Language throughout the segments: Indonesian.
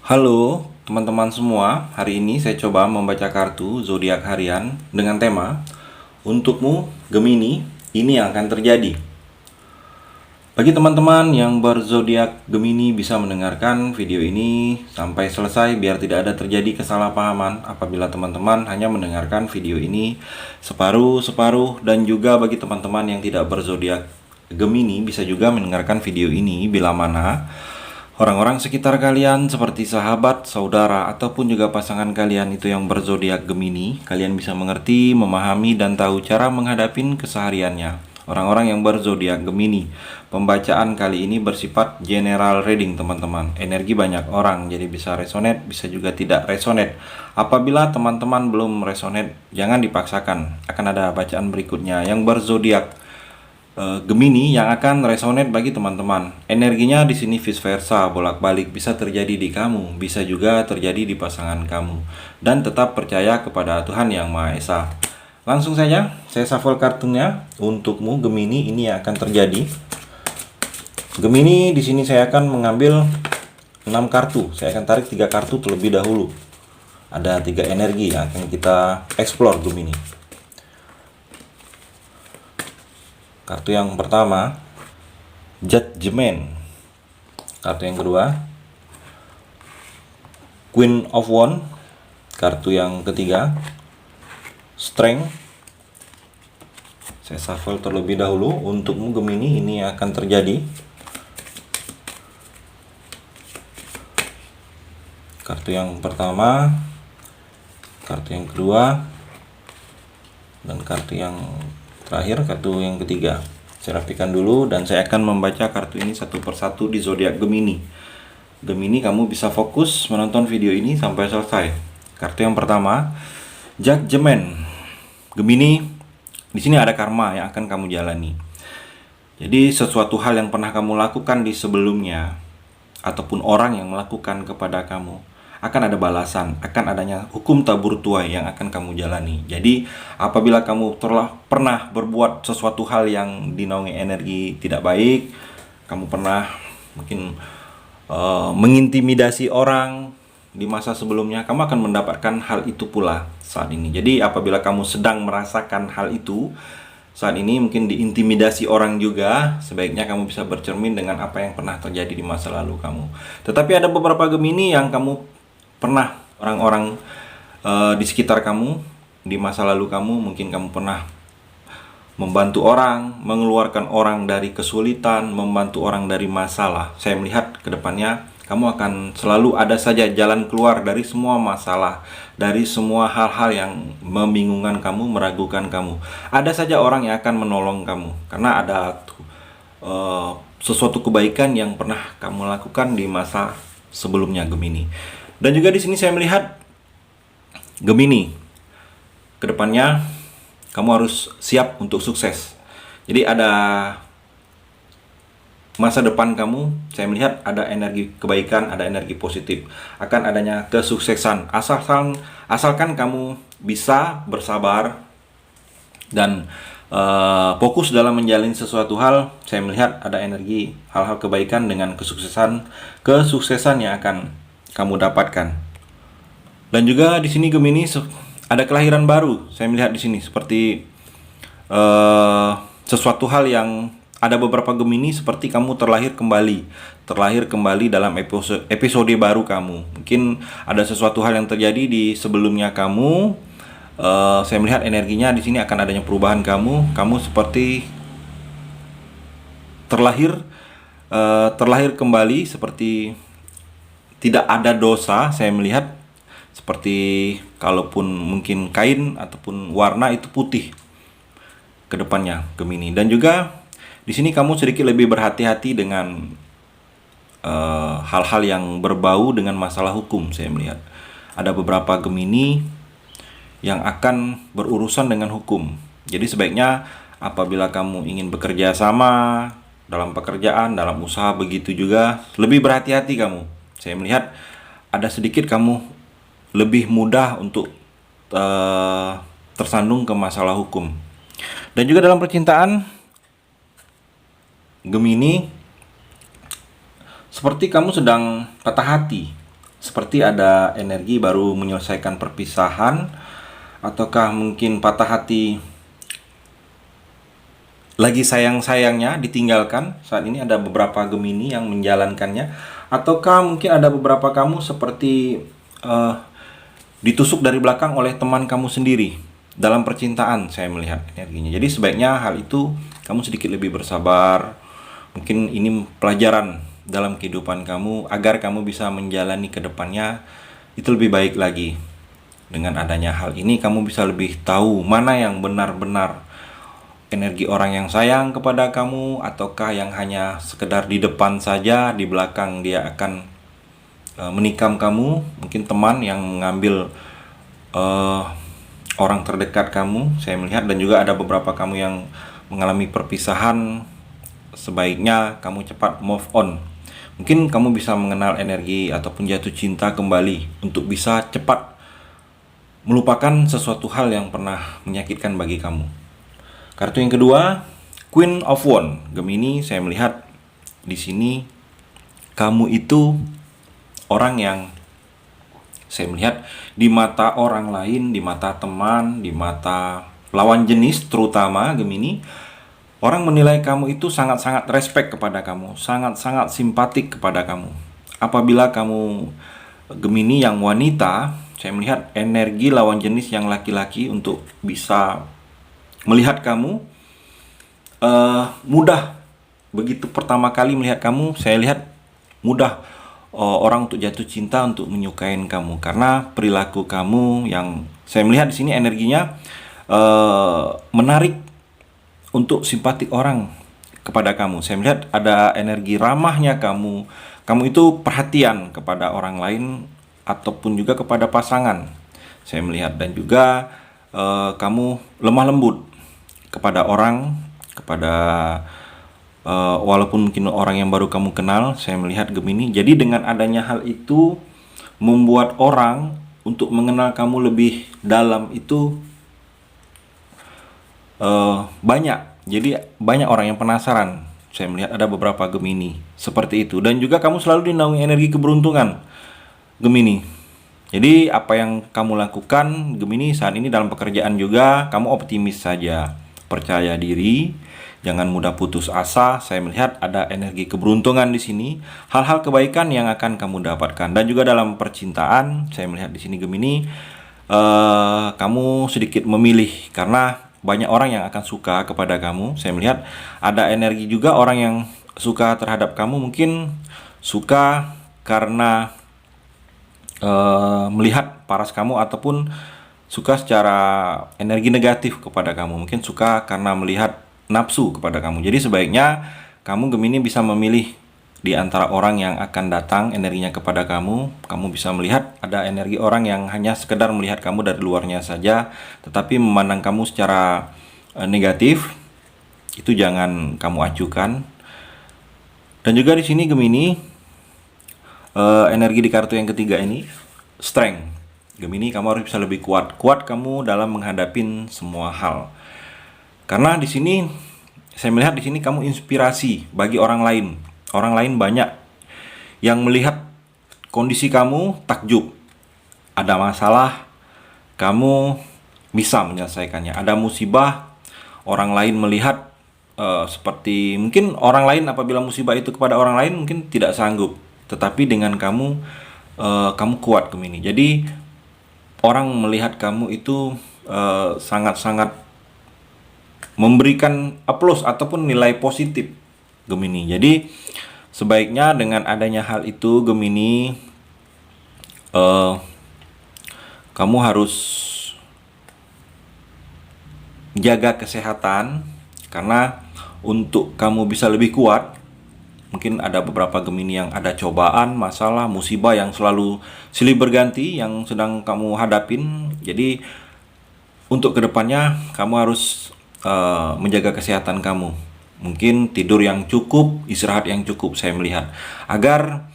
Halo teman-teman semua, hari ini saya coba membaca kartu zodiak harian dengan tema untukmu Gemini, ini yang akan terjadi. Bagi teman-teman yang berzodiak Gemini bisa mendengarkan video ini sampai selesai biar tidak ada terjadi kesalahpahaman apabila teman-teman hanya mendengarkan video ini separuh-separuh, dan juga bagi teman-teman yang tidak berzodiak Gemini bisa juga mendengarkan video ini bila mana orang-orang sekitar kalian seperti sahabat, saudara, ataupun juga pasangan kalian itu yang berzodiak Gemini, kalian bisa mengerti, memahami, dan tahu cara menghadapi kesehariannya. Orang-orang yang berzodiak Gemini, pembacaan kali ini bersifat general reading teman-teman. Energi banyak orang, jadi bisa resonate, bisa juga tidak resonate. Apabila teman-teman belum resonate, jangan dipaksakan. Akan ada bacaan berikutnya yang berzodiak Gemini yang akan resonate bagi teman-teman. Energinya di sini vice versa, bolak-balik, bisa terjadi di kamu, bisa juga terjadi di pasangan kamu. Dan tetap percaya kepada Tuhan Yang Maha Esa. Langsung saja, saya shuffle kartunya untukmu Gemini, ini yang akan terjadi. Gemini, di sini saya akan mengambil 6 kartu. Saya akan tarik 3 kartu terlebih dahulu. Ada 3 energi yang akan kita explore Gemini. Kartu yang pertama, Judgment. Kartu yang kedua, Queen of Wands. Kartu yang ketiga, Strength. Saya shuffle terlebih dahulu. Untukmu Gemini, ini akan terjadi. Kartu yang pertama, kartu yang kedua, dan kartu yang terakhir, kartu yang ketiga. Saya rapikan dulu dan saya akan membaca kartu ini satu persatu di zodiak Gemini. Gemini, kamu bisa fokus menonton video ini sampai selesai. Kartu yang pertama, Judgment. Gemini, di sini ada karma yang akan kamu jalani. Jadi sesuatu hal yang pernah kamu lakukan di sebelumnya ataupun orang yang melakukan kepada kamu, akan ada balasan, akan adanya hukum tabur tuai yang akan kamu jalani. Jadi apabila kamu telah pernah berbuat sesuatu hal yang dinaungi energi tidak baik, kamu pernah mungkin mengintimidasi orang di masa sebelumnya, kamu akan mendapatkan hal itu pula saat ini. Jadi apabila kamu sedang merasakan hal itu saat ini, mungkin diintimidasi orang juga, sebaiknya kamu bisa bercermin dengan apa yang pernah terjadi di masa lalu kamu. Tetapi ada beberapa Gemini yang kamu pernah, orang-orang di sekitar kamu di masa lalu kamu, mungkin kamu pernah membantu orang, mengeluarkan orang dari kesulitan, membantu orang dari masalah. Saya melihat ke depannya kamu akan selalu ada saja jalan keluar dari semua masalah, dari semua hal-hal yang membingungkan kamu, meragukan kamu. Ada saja orang yang akan menolong kamu karena ada sesuatu kebaikan yang pernah kamu lakukan di masa sebelumnya Gemini. Dan juga di sini saya melihat Gemini, kedepannya kamu harus siap untuk sukses. Jadi ada masa depan kamu, saya melihat ada energi kebaikan, ada energi positif, akan adanya kesuksesan. Asalkan kamu bisa bersabar dan fokus dalam menjalin sesuatu hal, saya melihat ada energi hal-hal kebaikan dengan kesuksesan yang akan kamu dapatkan. Dan juga di sini Gemini ada kelahiran baru. Saya melihat di sini seperti sesuatu hal yang ada beberapa Gemini seperti kamu terlahir kembali dalam episode baru kamu. Mungkin ada sesuatu hal yang terjadi di sebelumnya kamu. Saya melihat energinya di sini akan adanya perubahan kamu. Kamu seperti terlahir kembali, seperti tidak ada dosa. Saya melihat seperti kalaupun mungkin kain ataupun warna itu putih ke depannya Gemini. Dan juga di sini kamu sedikit lebih berhati-hati dengan hal-hal yang berbau dengan masalah hukum. Saya melihat ada beberapa Gemini yang akan berurusan dengan hukum. Jadi sebaiknya apabila kamu ingin bekerja sama dalam pekerjaan, dalam usaha, begitu juga lebih berhati-hati kamu. Saya melihat ada sedikit kamu lebih mudah untuk tersandung ke masalah hukum. Dan juga dalam percintaan Gemini, seperti kamu sedang patah hati, seperti ada energi baru menyelesaikan perpisahan, ataukah mungkin patah hati lagi sayang-sayangnya ditinggalkan. Saat ini ada beberapa Gemini yang menjalankannya, ataukah mungkin ada beberapa kamu seperti ditusuk dari belakang oleh teman kamu sendiri dalam percintaan. Saya melihat energinya. Jadi sebaiknya hal itu kamu sedikit lebih bersabar. Mungkin ini pelajaran dalam kehidupan kamu agar kamu bisa menjalani ke depannya itu lebih baik lagi. Dengan adanya hal ini kamu bisa lebih tahu mana yang benar-benar energi orang yang sayang kepada kamu, ataukah yang hanya sekedar di depan saja, di belakang dia akan menikam kamu. Mungkin teman yang mengambil orang terdekat kamu, saya melihat. Dan juga ada beberapa kamu yang mengalami perpisahan. Sebaiknya kamu cepat move on. Mungkin kamu bisa mengenal energi ataupun jatuh cinta kembali untuk bisa cepat melupakan sesuatu hal yang pernah menyakitkan bagi kamu. Kartu yang kedua, Queen of Wands. Gemini, saya melihat di sini kamu itu orang yang saya melihat di mata orang lain, di mata teman, di mata lawan jenis terutama Gemini, orang menilai kamu itu sangat-sangat respect kepada kamu, sangat-sangat simpatik kepada kamu. Apabila kamu Gemini yang wanita, saya melihat energi lawan jenis yang laki-laki untuk bisa melihat kamu mudah. Begitu pertama kali melihat kamu, saya lihat mudah orang untuk jatuh cinta, untuk menyukain kamu karena perilaku kamu yang saya melihat di sini energinya menarik untuk simpatik orang kepada kamu. Saya melihat ada energi ramahnya kamu. Kamu itu perhatian kepada orang lain ataupun juga kepada pasangan. Saya melihat, dan juga kamu lemah lembut kepada orang, kepada walaupun mungkin orang yang baru kamu kenal. Saya melihat Gemini. Jadi dengan adanya hal itu membuat orang untuk mengenal kamu lebih dalam itu banyak. Jadi banyak orang yang penasaran. Saya melihat ada beberapa Gemini seperti itu. Dan juga kamu selalu dinaungi energi keberuntungan Gemini. Jadi apa yang kamu lakukan Gemini saat ini dalam pekerjaan juga, kamu optimis saja, percaya diri, jangan mudah putus asa. Saya melihat ada energi keberuntungan di sini, hal-hal kebaikan yang akan kamu dapatkan. Dan juga dalam percintaan, saya melihat di sini Gemini, kamu sedikit memilih karena banyak orang yang akan suka kepada kamu. Saya melihat ada energi juga orang yang suka terhadap kamu, mungkin suka karena melihat paras kamu, ataupun suka secara energi negatif kepada kamu, mungkin suka karena melihat nafsu kepada kamu. Jadi sebaiknya kamu Gemini bisa memilih di antara orang yang akan datang energinya kepada kamu. Kamu bisa melihat ada energi orang yang hanya sekedar melihat kamu dari luarnya saja, tetapi memandang kamu secara negatif. Itu jangan kamu acuhkan. Dan juga di sini Gemini, energi di kartu yang ketiga ini, strength. Gemini, kamu harus bisa lebih kuat kamu dalam menghadapi semua hal. Karena di sini saya melihat di sini kamu inspirasi bagi orang lain. Orang lain banyak yang melihat kondisi kamu takjub. Ada masalah, kamu bisa menyelesaikannya. Ada musibah, orang lain melihat seperti mungkin orang lain apabila musibah itu kepada orang lain mungkin tidak sanggup. Tetapi dengan kamu kuat Gemini. Jadi orang melihat kamu itu sangat-sangat memberikan applause ataupun nilai positif Gemini. Jadi sebaiknya dengan adanya hal itu Gemini, kamu harus jaga kesehatan. Karena untuk kamu bisa lebih kuat, mungkin ada beberapa Gemini yang ada cobaan, masalah, musibah yang selalu silih berganti yang sedang kamu hadapin. Jadi untuk kedepannya kamu harus menjaga kesehatan kamu. Mungkin tidur yang cukup, istirahat yang cukup, saya melihat. Agar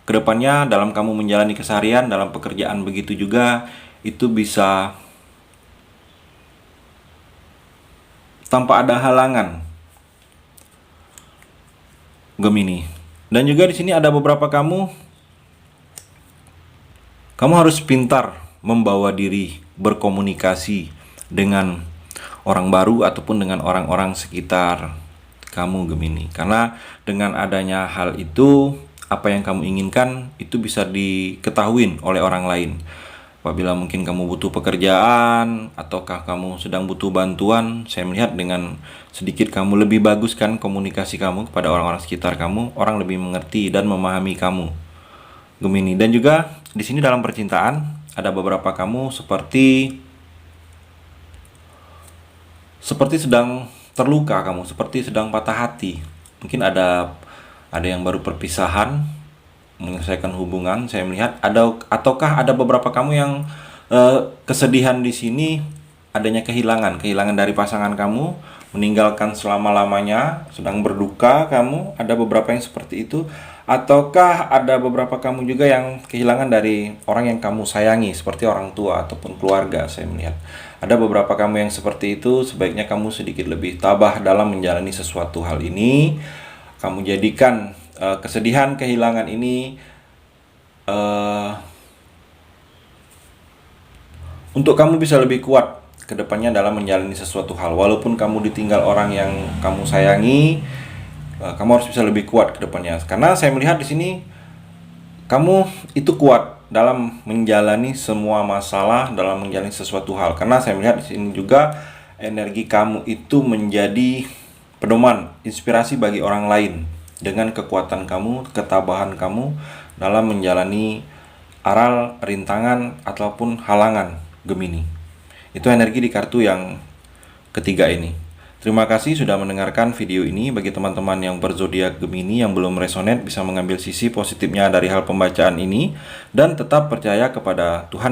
kedepannya dalam kamu menjalani keseharian, dalam pekerjaan begitu juga, itu bisa tanpa ada halangan Gemini. Dan juga di sini ada beberapa kamu Kamu harus pintar membawa diri berkomunikasi dengan orang baru ataupun dengan orang-orang sekitar kamu, Gemini. Karena dengan adanya hal itu, apa yang kamu inginkan itu bisa diketahui oleh orang lain. Apabila mungkin kamu butuh pekerjaan ataukah kamu sedang butuh bantuan, saya melihat dengan sedikit kamu lebih bagus kan komunikasi kamu kepada orang-orang sekitar kamu, orang lebih mengerti dan memahami kamu, Gemini. Dan juga di sini dalam percintaan ada beberapa kamu seperti sedang terluka, kamu seperti sedang patah hati. Mungkin ada yang baru perpisahan, menyelesaikan hubungan. Saya melihat ataukah ada beberapa kamu yang kesedihan di sini adanya kehilangan dari pasangan kamu, meninggalkan selama-lamanya, sedang berduka kamu. Ada beberapa yang seperti itu. Ataukah ada beberapa kamu juga yang kehilangan dari orang yang kamu sayangi, seperti orang tua ataupun keluarga. Saya melihat ada beberapa kamu yang seperti itu. Sebaiknya kamu sedikit lebih tabah dalam menjalani sesuatu hal ini. Kamu jadikan kesedihan, kehilangan ini untuk kamu bisa lebih kuat ke depannya dalam menjalani sesuatu hal. Walaupun kamu ditinggal orang yang kamu sayangi, kamu harus bisa lebih kuat ke depannya. Karena saya melihat di sini kamu itu kuat dalam menjalani semua masalah, dalam menjalani sesuatu hal. Karena saya melihat di sini juga energi kamu itu menjadi pedoman, inspirasi bagi orang lain. Dengan kekuatan kamu, ketabahan kamu dalam menjalani aral, rintangan, ataupun halangan, Gemini. Itu energi di kartu yang ketiga ini. Terima kasih sudah mendengarkan video ini. Bagi teman-teman yang berzodiak Gemini yang belum resonate, bisa mengambil sisi positifnya dari hal pembacaan ini. Dan tetap percaya kepada Tuhan